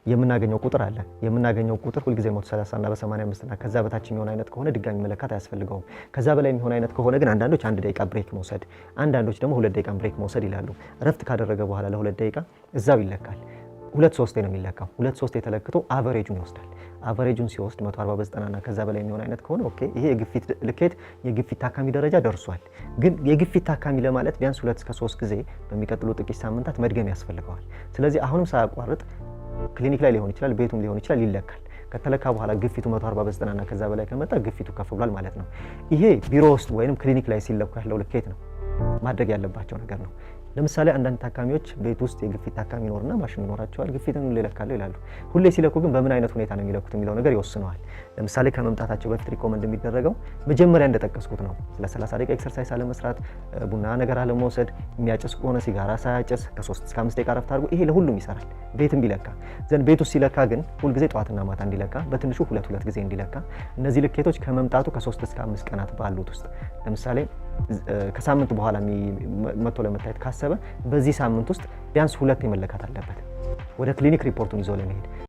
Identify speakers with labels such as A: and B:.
A: የምናገኘው ቁጥር አለ። የምናገኘው ቁጥር ሁልጊዜ 130 እና በ85 እና ከዛ በታች የሚሆን አይነት ከሆነ ድጋሚ መለካት አያስፈልገውም። ከዛ በላይ የሚሆን አይነት ከሆነ ግን አንዳንዶች 1 ደቂቃ ብሬክ መውሰድ፣ አንዳንዶች ደግሞ 2 ደቂቃ ብሬክ መውሰድ ይላሉ። እረፍት ካደረገ በኋላ ለ2 ደቂቃ እዛው ይለካል። 2-3 ነው የሚለካው። 2-3 ተለክቶ አቨሬጁን ይወስዳል። አቨሬጁን ሲወስድ 140 በ90 እና ከዛ በላይ የሚሆን አይነት ከሆነ ኦኬ ይሄ የግፊት ልኬት የግፊት ታካሚ ደረጃ ደርሷል። ግን የግፊት ታካሚ ለማለት ቢያንስ 2-3 ጊዜ በሚቀጥሉ ጥቂት ሳምንታት መድገም ያስፈልገዋል። ስለዚህ አሁንም ሳያቋርጥ ክሊኒክ ላይ ሊሆን ይችላል፣ ቤቱም ሊሆን ይችላል ይለካል። ከተለካ በኋላ ግፊቱ 140 በ90 እና ከዛ በላይ ከመጣ ግፊቱ ከፍ ብሏል ማለት ነው። ይሄ ቢሮ ውስጥ ወይም ክሊኒክ ላይ ሲለኩ ያለው ልኬት ነው። ማድረግ ያለባቸው ነገር ነው። ለምሳሌ አንዳንድ ታካሚዎች ቤት ውስጥ የግፊት ታካሚ ይኖርና ማሽን ይኖራቸዋል፣ ግፊትን ይለካሉ ይላሉ። ሁሌ ሲለኩ ግን በምን አይነት ሁኔታ ነው የሚለኩት የሚለው ነገር ይወስነዋል። ለምሳሌ ከመምጣታቸው በፊት ሪኮመንድ የሚደረገው መጀመሪያ እንደጠቀስኩት ነው። ለ30 ደቂቃ ኤክሰርሳይዝ አለመስራት፣ ቡና ነገር አለመውሰድ፣ የሚያጨስ ከሆነ ሲጋራ ሳያጨስ ከ3 እስከ 5 ደቂቃ ረፍት አድርጎ ይሄ ለሁሉም ይሰራል። ቤትም ቢለካ ዘንድ ቤት ውስጥ ሲለካ ግን ሁልጊዜ ጠዋትና ማታ እንዲለካ፣ በትንሹ 2 ጊዜ እንዲለካ። እነዚህ ልኬቶች ከመምጣቱ ከ3 እስከ 5 ቀናት ባሉት ውስጥ ለምሳሌ ከሳምንት በኋላ መጥቶ ለመታየት ካሰበ በዚህ ሳምንት ውስጥ ቢያንስ 2 መለካት አለበት። ወደ ክሊኒክ ሪፖርቱን ይዞ ለመሄድ